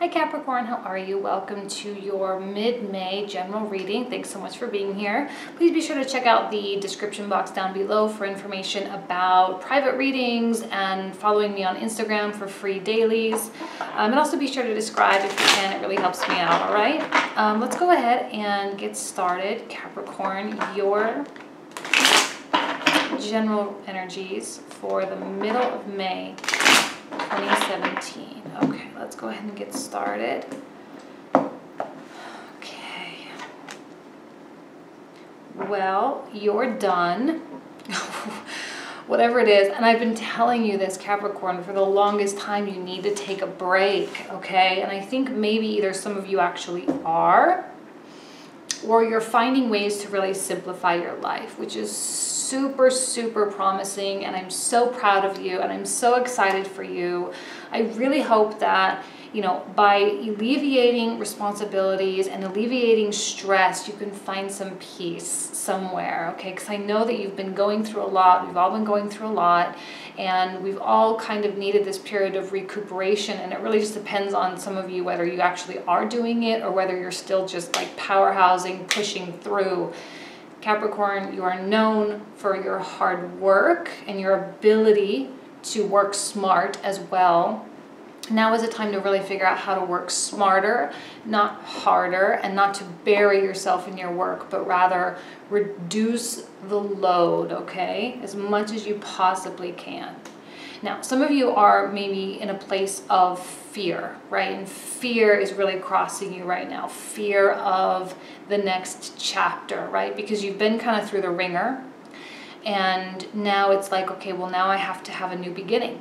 Hi Capricorn, how are you? Welcome to your mid-May general reading. Thanks so much for being here. Please be sure to check out the description box down below for information about private readings and following me on Instagram for free dailies. And also be sure to subscribe if you can, it really helps me out, all right? Let's go ahead and get started. Capricorn, your general energies for the middle of May 2017. Okay, let's go ahead and get started. Okay. Well, you're done. Whatever it is, and I've been telling you this, Capricorn, for the longest time, you need to take a break, okay? And I think maybe either some of you actually are, or you're finding ways to really simplify your life, which is super, super promising, and I'm so proud of you, and I'm so excited for you. I really hope that, you know, by alleviating responsibilities and alleviating stress, you can find some peace somewhere, okay? Because I know that you've been going through a lot, we've all been going through a lot, and we've all kind of needed this period of recuperation, and it really just depends on some of you whether you actually are doing it or whether you're still just like powerhousing, pushing through. Capricorn, you are known for your hard work and your ability to work smart as well. Now is a time to really figure out how to work smarter, not harder, and not to bury yourself in your work, but rather reduce the load, okay, as much as you possibly can. Now, some of you are maybe in a place of fear, right? And fear is really crossing you right now. Fear of the next chapter, right? Because you've been kind of through the ringer, and now it's like, okay, well, now I have to have a new beginning.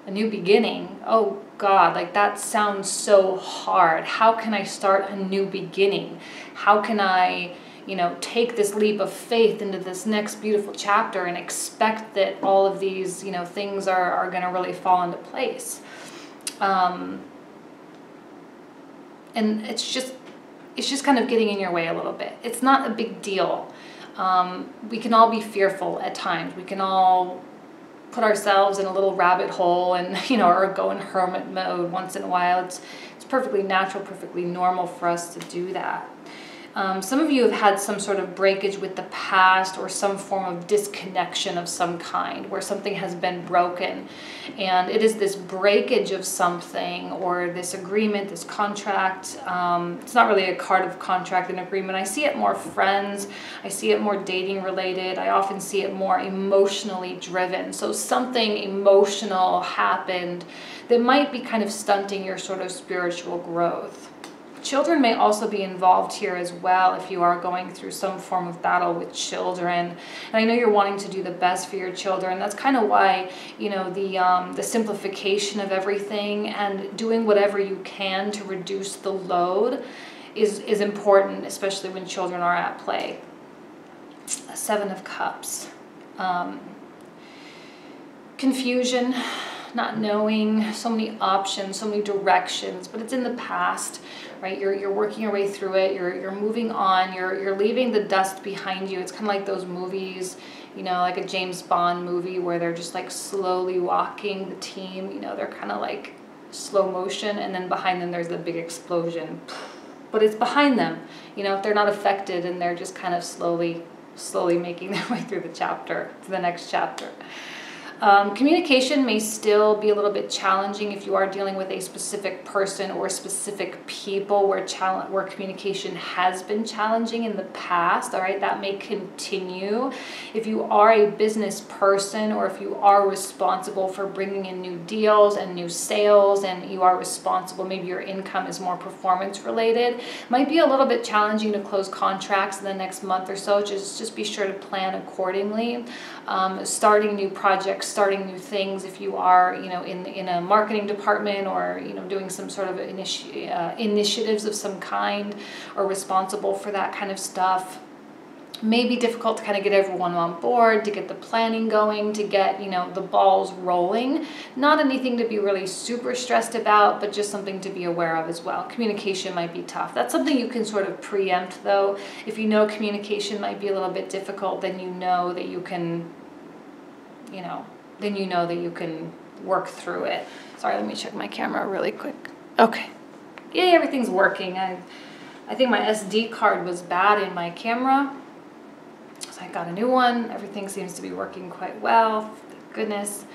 A new beginning? Oh God, like that sounds so hard. How can I start a new beginning? How can I, you know, take this leap of faith into this next beautiful chapter and expect that all of these, you know, things are going to really fall into place? And it's just kind of getting in your way a little bit. It's not a big deal. We can all be fearful at times. We can all put ourselves in a little rabbit hole and, you know, or go in hermit mode once in a while. It's perfectly natural, perfectly normal for us to do that. Some of you have had some sort of breakage with the past or some form of disconnection of some kind where something has been broken, and it is this breakage of something or this agreement, this contract. It's not really a card of contract and agreement. I see it more friends. I see it more dating related. I often see it more emotionally driven. So something emotional happened that might be kind of stunting your sort of spiritual growth. Children may also be involved here as well if you are going through some form of battle with children. And I know you're wanting to do the best for your children. That's kind of why, you know, the simplification of everything and doing whatever you can to reduce the load is important, especially when children are at play. Seven of Cups. Confusion, not knowing, so many options, so many directions, but it's in the past, right? You're working your way through it. You're moving on. You're leaving the dust behind you. It's kind of like those movies, you know, like a James Bond movie where they're just like slowly walking the team. You know, they're kind of like slow motion, and then behind them there's the big explosion. But it's behind them. You know, they're not affected, and they're just kind of slowly making their way through the chapter to the next chapter. Communication may still be a little bit challenging if you are dealing with a specific person or specific people where communication has been challenging in the past, all right? That may continue. If you are a business person or if you are responsible for bringing in new deals and new sales and you are responsible, maybe your income is more performance related, might be a little bit challenging to close contracts in the next month or so. Just be sure to plan accordingly. Starting new projects, starting new things, if you are, you know, in a marketing department or, you know, doing some sort of initiatives of some kind or responsible for that kind of stuff, may be difficult to kind of get everyone on board, to get the planning going, to get, you know, the balls rolling. Not anything to be really super stressed about, but just something to be aware of as well. Communication might be tough. That's something you can sort of preempt though. If you know communication might be a little bit difficult, then you know that you can, you know, work through it. Sorry, let me check my camera really quick. Okay. Yeah, everything's working. I think my SD card was bad in my camera, so I got a new one. Everything seems to be working quite well, thank goodness.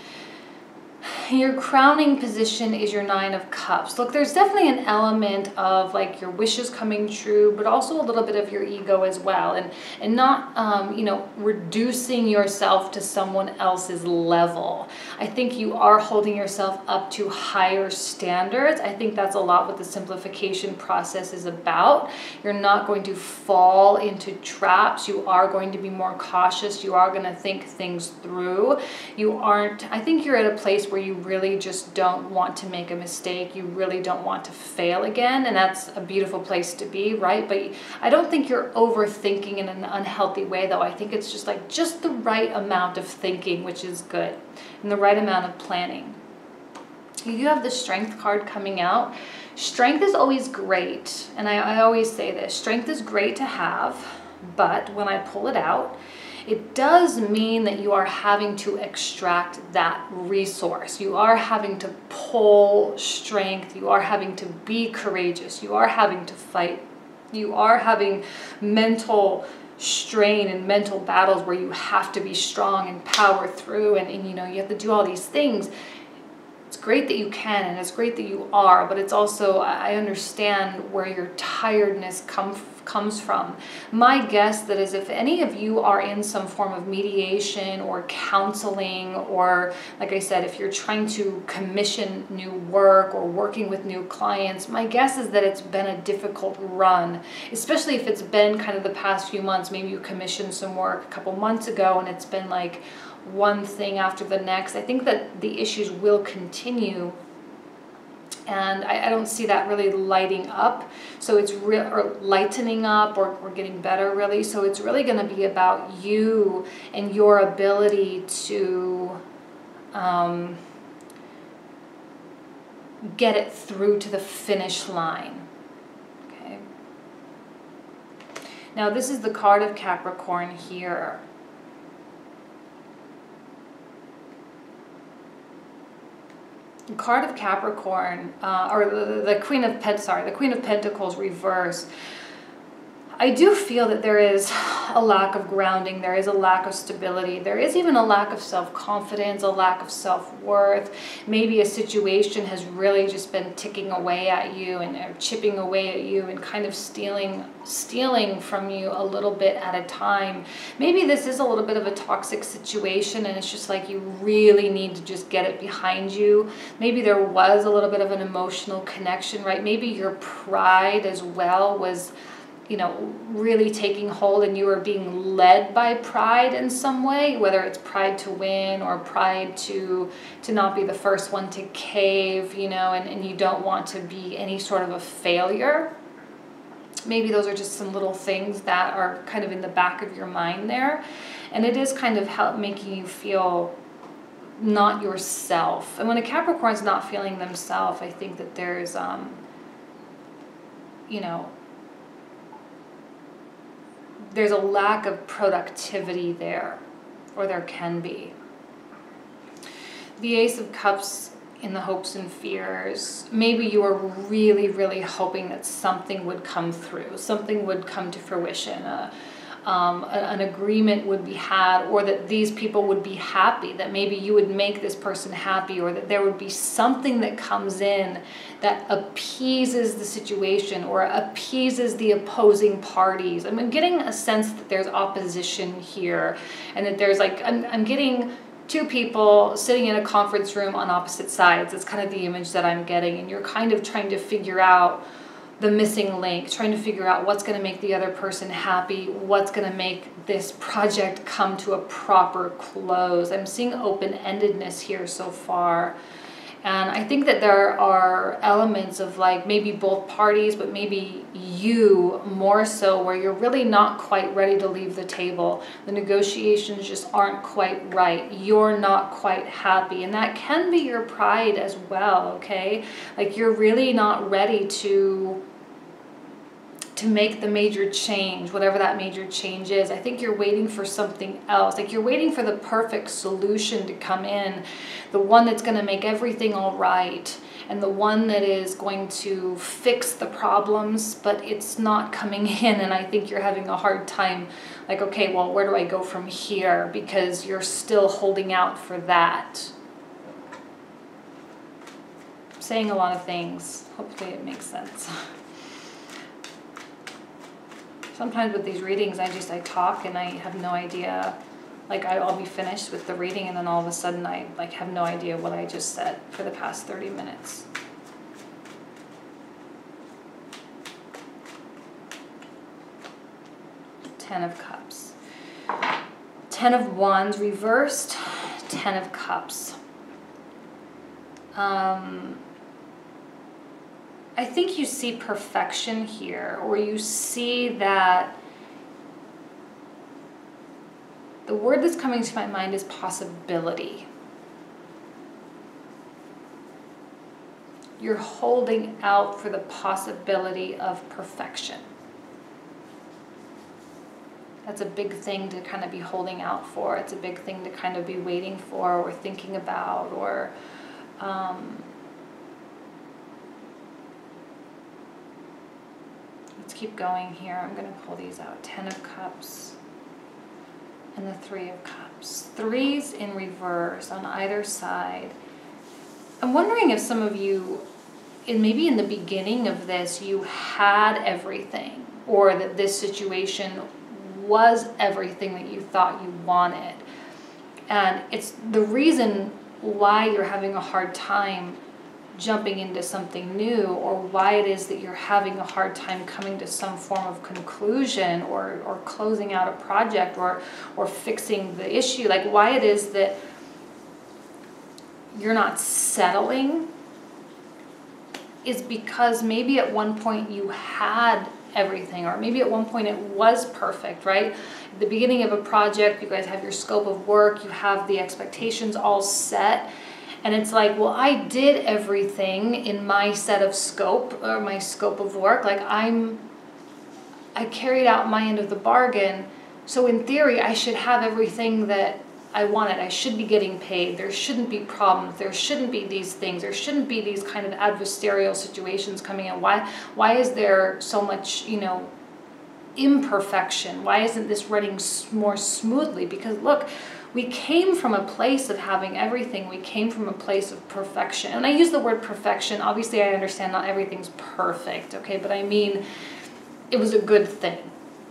Your crowning position is your 9 of Cups. Look, there's definitely an element of like your wishes coming true, but also a little bit of your ego as well, and not you know, reducing yourself to someone else's level. I think you are holding yourself up to higher standards. I think that's a lot what the simplification process is about. You're not going to fall into traps. You are going to be more cautious. You are going to think things through. You aren't, I think you're at a place where you really just don't want to make a mistake. You really don't want to fail again, and that's a beautiful place to be, right? But I don't think you're overthinking in an unhealthy way, though. I think it's just like just the right amount of thinking, which is good, and the right amount of planning. You do have the Strength card coming out. Strength is always great, and I always say this, strength is great to have, but when I pull it out, it does mean that you are having to extract that resource. You are having to pull strength. You are having to be courageous. You are having to fight. You are having mental strain and mental battles where you have to be strong and power through, and you know, you have to do all these things. It's great that you can, and it's great that you are, but it's also, I understand where your tiredness comes from. My guess that is if any of you are in some form of mediation or counseling, or like I said, if you're trying to commission new work or working with new clients, my guess is that it's been a difficult run, especially if it's been kind of the past few months. Maybe you commissioned some work a couple months ago and it's been like one thing after the next. I think that the issues will continue, and I don't see that really lighting up. So it's real, or lightening up, or getting better really. So it's really going to be about you and your ability to get it through to the finish line. Okay. Now this is the card of Capricorn here. Card of Capricorn, or the Queen of Pentacles reverse. I do feel that there is a lack of grounding, there is a lack of stability, there is even a lack of self-confidence, a lack of self-worth. Maybe a situation has really just been ticking away at you and or chipping away at you and kind of stealing from you a little bit at a time. Maybe this is a little bit of a toxic situation and it's just like you really need to just get it behind you. Maybe there was a little bit of an emotional connection, right? Maybe your pride as well was, you know, really taking hold, and you are being led by pride in some way, whether it's pride to win or pride to not be the first one to cave, you know, and you don't want to be any sort of a failure. Maybe those are just some little things that are kind of in the back of your mind there, and it is kind of making you feel not yourself. And when a Capricorn's not feeling themselves, I think that there's you know, there's a lack of productivity there, or there can be. The Ace of Cups in the hopes and fears. Maybe you are really, really hoping that something would come through, something would come to fruition, an agreement would be had, or that these people would be happy, that maybe you would make this person happy, or that there would be something that comes in that appeases the situation or appeases the opposing parties. I'm getting a sense that there's opposition here, and that there's like, I'm getting two people sitting in a conference room on opposite sides. It's kind of the image that I'm getting, and you're kind of trying to figure out the missing link, trying to figure out what's going to make the other person happy, what's going to make this project come to a proper close. I'm seeing open-endedness here so far. And I think that there are elements of like maybe both parties, but maybe you more so, where you're really not quite ready to leave the table. The negotiations just aren't quite right. You're not quite happy. And that can be your pride as well, okay? Like you're really not ready to make the major change, whatever that major change is. I think you're waiting for something else. Like you're waiting for the perfect solution to come in, the one that's going to make everything all right, and the one that is going to fix the problems, but it's not coming in. And I think you're having a hard time, like, okay, well, where do I go from here? Because you're still holding out for that. I'm saying a lot of things. Hopefully it makes sense. Sometimes with these readings, I talk and I have no idea, like I'll be finished with the reading and then all of a sudden I like have no idea what I just said for the past 30 minutes. Ten of Cups. 10 of Wands reversed, 10 of Cups. I think you see perfection here, or you see that the word that's coming to my mind is possibility. You're holding out for the possibility of perfection. That's a big thing to kind of be holding out for. It's a big thing to kind of be waiting for or thinking about, or let's keep going here. I'm going to pull these out. 10 of Cups and the 3 of Cups. Threes in reverse on either side. I'm wondering if some of you, maybe in the beginning of this, you had everything, or that this situation was everything that you thought you wanted. And it's the reason why you're having a hard time jumping into something new, or why it is that you're having a hard time coming to some form of conclusion, or closing out a project, or fixing the issue. Like why it is that you're not settling is because maybe at one point you had everything, or maybe at one point it was perfect, right? At the beginning of a project, you guys have your scope of work, you have the expectations all set, and it's like, well, I did everything in my set of scope, or my scope of work. Like I carried out my end of the bargain, so in theory I should have everything that I wanted. I should be getting paid. There shouldn't be problems. There shouldn't be these things. There shouldn't be these kind of adversarial situations coming in. Why is there so much, imperfection? Why isn't this running more smoothly? Because look, we came from a place of having everything. We came from a place of perfection. And I use the word perfection. Obviously, I understand not everything's perfect, okay? But I mean, it was a good thing.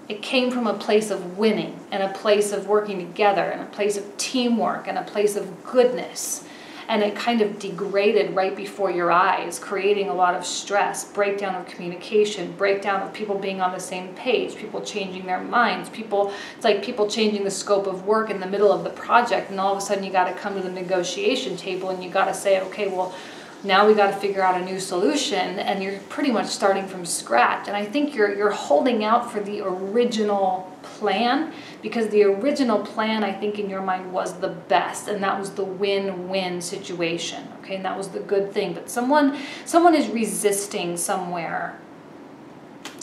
It came from a place of winning, and a place of working together, and a place of teamwork, and a place of goodness. And it kind of degraded right before your eyes, creating a lot of stress, breakdown of communication, breakdown of people being on the same page, people changing their minds, it's like people changing the scope of work in the middle of the project, and all of a sudden you got to come to the negotiation table and you got to say, okay, well, now we got to figure out a new solution, and you're pretty much starting from scratch. And I think you're holding out for the original plan, because the original plan, I think in your mind, was the best, and that was the win-win situation, okay? And that was the good thing. But someone is resisting somewhere.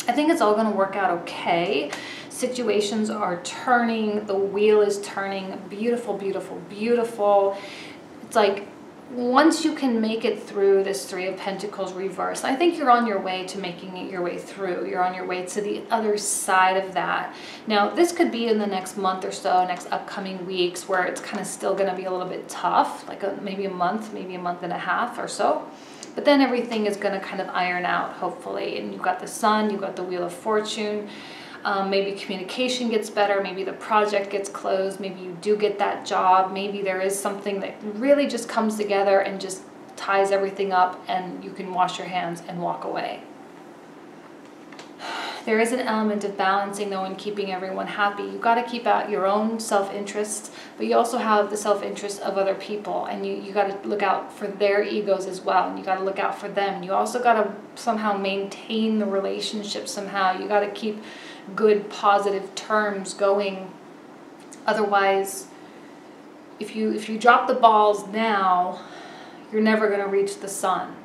I think it's all going to work out okay. Situations are turning, the wheel is turning. Beautiful, beautiful, beautiful. It's like, once you can make it through this 3 of Pentacles reverse, I think you're on your way to making it your way through. You're on your way to the other side of that. Now, this could be in the next month or so, next upcoming weeks, where it's kind of still going to be a little bit tough, like maybe a month and a half or so. But then everything is going to kind of iron out, hopefully. And you've got the Sun, you've got the Wheel of Fortune. Maybe communication gets better, maybe the project gets closed, maybe you do get that job, maybe there is something that really just comes together and just ties everything up, and you can wash your hands and walk away. There is an element of balancing, though, in keeping everyone happy. You've got to keep out your own self-interest, but you also have the self-interest of other people, and you got to look out for their egos as well, and you got to look out for them. You also got to somehow maintain the relationship somehow. You got to keep good, positive terms going. Otherwise, if you drop the balls now, you're never going to reach the sun.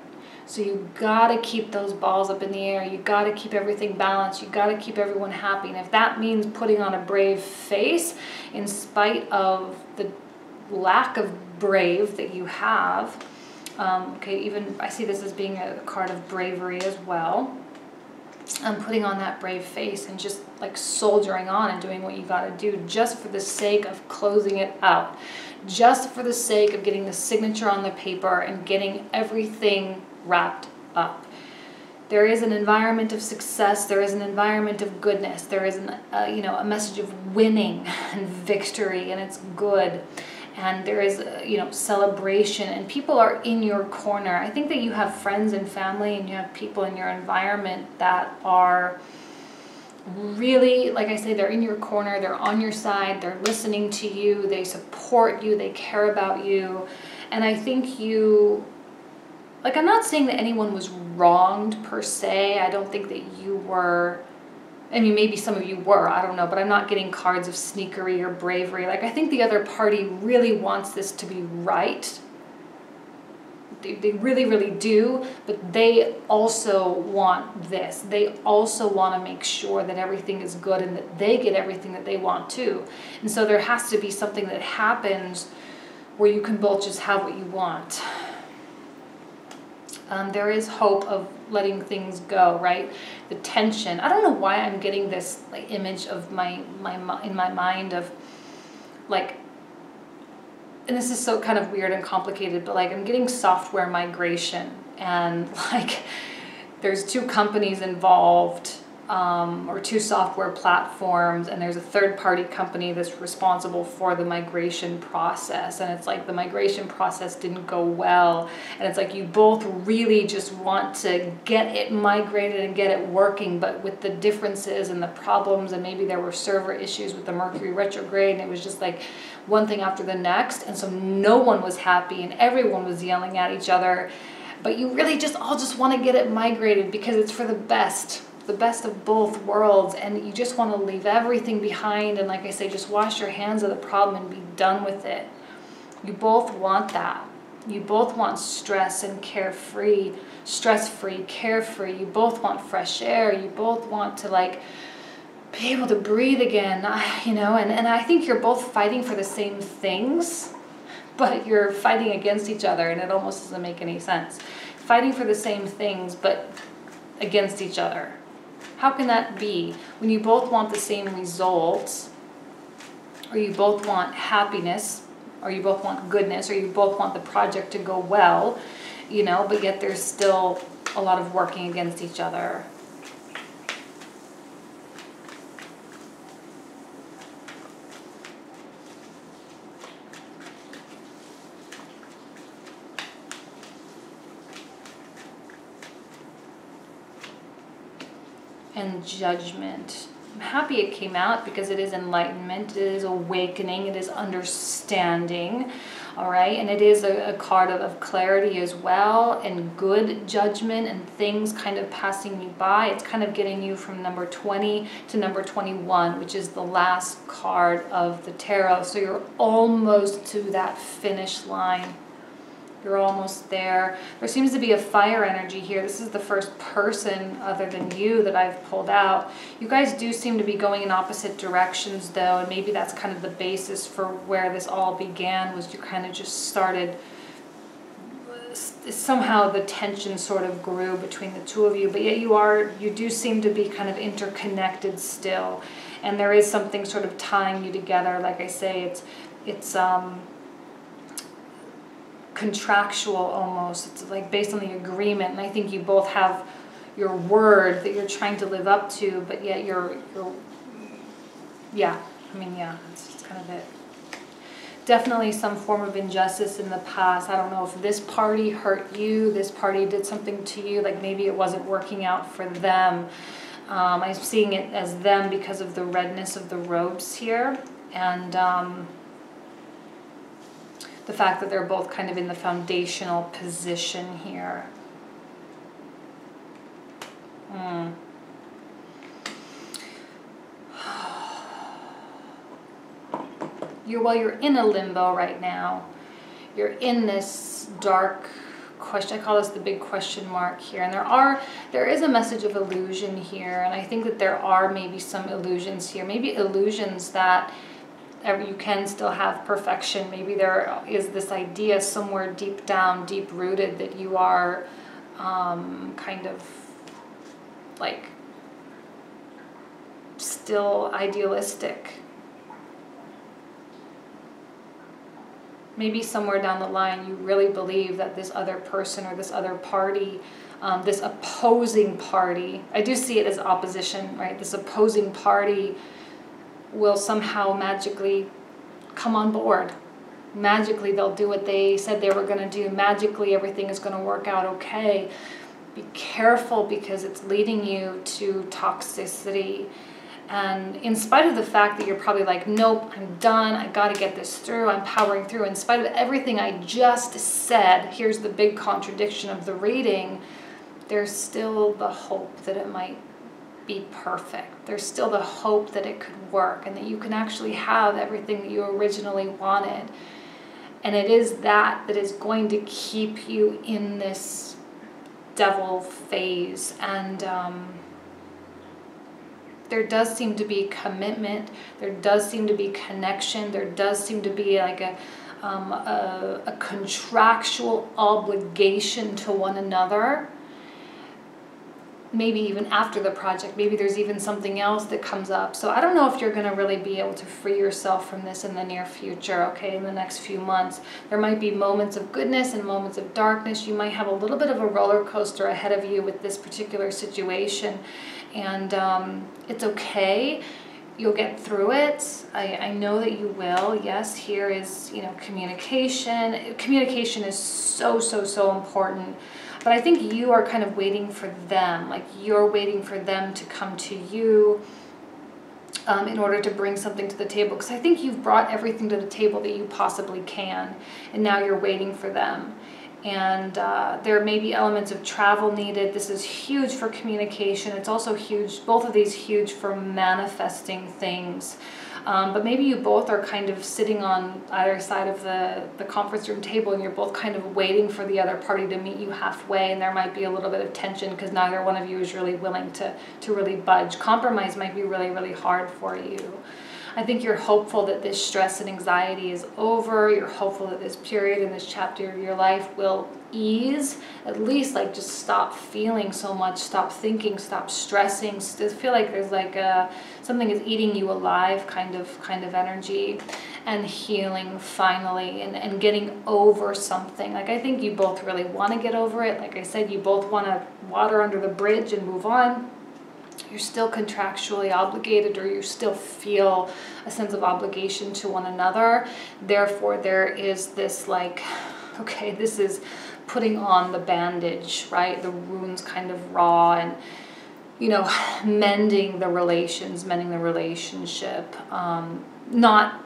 So you gotta keep those balls up in the air. You gotta keep everything balanced. You gotta keep everyone happy. And if that means putting on a brave face in spite of the lack of brave that you have, okay, even I see this as being a card of bravery as well. Putting on that brave face and just like soldiering on and doing what you got to do just for the sake of closing it out, just for the sake of getting the signature on the paper and getting everything wrapped up. There is an environment of success. There is an environment of goodness. There is a message of winning and victory, and it's good. And there is, celebration, and people are in your corner. I think that you have friends and family, and you have people in your environment that are really, like I say, they're in your corner, they're on your side, they're listening to you, they support you, they care about you. And I think I'm not saying that anyone was wronged per se. I don't think that you were. I mean, maybe some of you were, I don't know, but I'm not getting cards of sneakery or bravery. Like, I think the other party really wants this to be right. They really, really do, but they also want this. They also want to make sure that everything is good and that they get everything that they want too. And so there has to be something that happens where you can both just have what you want. There is hope of letting things go, right? The tension. I don't know why I'm getting this like image of in my mind of like, and this is so kind of weird and complicated, but like I'm getting software migration, and like there's two companies involved, or two software platforms, and there's a third-party company that's responsible for the migration process, and it's like the migration process didn't go well, and it's like you both really just want to get it migrated and get it working, but with the differences and the problems, and maybe there were server issues with the Mercury retrograde, and it was just like one thing after the next, and so no one was happy and everyone was yelling at each other, but you really just all just want to get it migrated because it's for the best of both worlds, and you just want to leave everything behind and, like I say, just wash your hands of the problem and be done with it. You both want that. You both want stress and carefree, stress-free, carefree. You both want fresh air. You both want to like be able to breathe again, and I think you're both fighting for the same things, but you're fighting against each other, and it almost doesn't make any sense. Fighting for the same things, but against each other. How can that be when you both want the same results, or you both want happiness, or you both want goodness, or you both want the project to go well, but yet there's still a lot of working against each other? And Judgment. I'm happy it came out because it is enlightenment, it is awakening, it is understanding, all right? And it is a card of clarity as well, and good judgment and things kind of passing you by. It's kind of getting you from number 20 to number 21, which is the last card of the tarot. So you're almost to that finish line. You're almost there. There seems to be a fire energy here. This is the first person other than you that I've pulled out. You guys do seem to be going in opposite directions though, and maybe that's kind of the basis for where this all began, was you kind of just started, somehow the tension sort of grew between the two of you, but yet you do seem to be kind of interconnected still, and there is something sort of tying you together. Like I say, it's contractual almost. It's like based on the agreement, and I think you both have your word that you're trying to live up to, but yet that's kind of it. Definitely some form of injustice in the past. I don't know if this party hurt you, this party did something to you, like maybe it wasn't working out for them. I'm seeing it as them because of the redness of the robes here, and the fact that they're both kind of in the foundational position here. You're in a limbo right now. You're in this dark question. I call this the big question mark here. And there is a message of illusion here. And I think that there are maybe some illusions here. Maybe illusions that you can still have perfection. Maybe there is this idea somewhere deep down, deep rooted, that you are kind of like still idealistic. Maybe somewhere down the line you really believe that this other person or this other party, this opposing party, I do see it as opposition, right? This opposing party will somehow magically come on board. Magically they'll do what they said they were going to do. Magically everything is going to work out okay. Be careful, because it's leading you to toxicity. And in spite of the fact that you're probably like, nope, I'm done, I got to get this through, I'm powering through, in spite of everything I just said, here's the big contradiction of the reading, there's still the hope that it might be perfect. There's still the hope that it could work and that you can actually have everything that you originally wanted. And it is that is going to keep you in this devil phase. And there does seem to be commitment. There does seem to be connection. There does seem to be like a contractual obligation to one another. Maybe even after the project, maybe there's even something else that comes up. So I don't know if you're going to really be able to free yourself from this in the near future, okay, in the next few months. There might be moments of goodness and moments of darkness. You might have a little bit of a roller coaster ahead of you with this particular situation. And it's okay. You'll get through it. I know that you will. Yes, here is, communication. Communication is so, so, so important. But I think you are kind of waiting for them. Like you're waiting for them to come to you in order to bring something to the table. Because I think you've brought everything to the table that you possibly can. And now you're waiting for them. And there may be elements of travel needed. This is huge for communication. It's also huge, both of these huge for manifesting things. But maybe you both are kind of sitting on either side of the conference room table and you're both kind of waiting for the other party to meet you halfway, and there might be a little bit of tension because neither one of you is really willing to really budge. Compromise might be really, really hard for you. I think you're hopeful that this stress and anxiety is over. You're hopeful that this period in this chapter of your life will ease. At least like just stop feeling so much, stop thinking, stop stressing. Just feel like there's like something is eating you alive kind of energy, and healing finally, and getting over something. Like I think you both really want to get over it. Like I said, you both want to water under the bridge and move on. You're still contractually obligated, or you still feel a sense of obligation to one another. Therefore, there is this like, okay, this is putting on the bandage, right? The wound's kind of raw, and, mending the relations, mending the relationship, not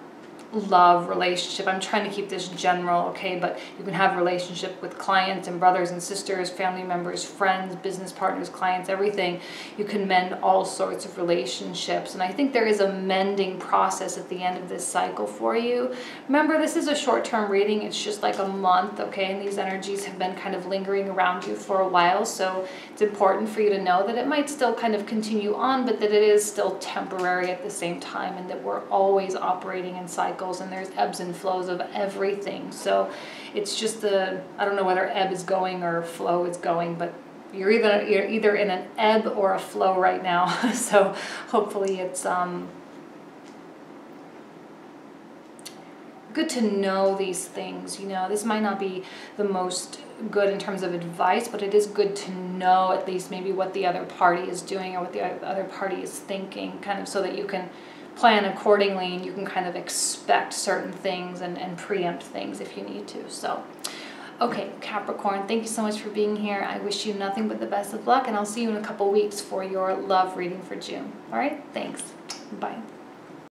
love relationship. I'm trying to keep this general, okay, but you can have relationship with clients and brothers and sisters, family members, friends, business partners, clients, everything. You can mend all sorts of relationships, and I think there is a mending process at the end of this cycle for you. Remember, this is a short-term reading. It's just like a month, okay, and these energies have been kind of lingering around you for a while, so it's important for you to know that it might still kind of continue on, but that it is still temporary at the same time, and that we're always operating in cycles, and there's ebbs and flows of everything. So it's just I don't know whether ebb is going or flow is going, but you're either in an ebb or a flow right now. So hopefully it's good to know these things. This might not be the most good in terms of advice, but it is good to know at least maybe what the other party is doing or what the other party is thinking, kind of so that you can plan accordingly, and you can kind of expect certain things and preempt things if you need to. So, okay, Capricorn, thank you so much for being here. I wish you nothing but the best of luck, and I'll see you in a couple weeks for your love reading for June. All right, thanks. Bye.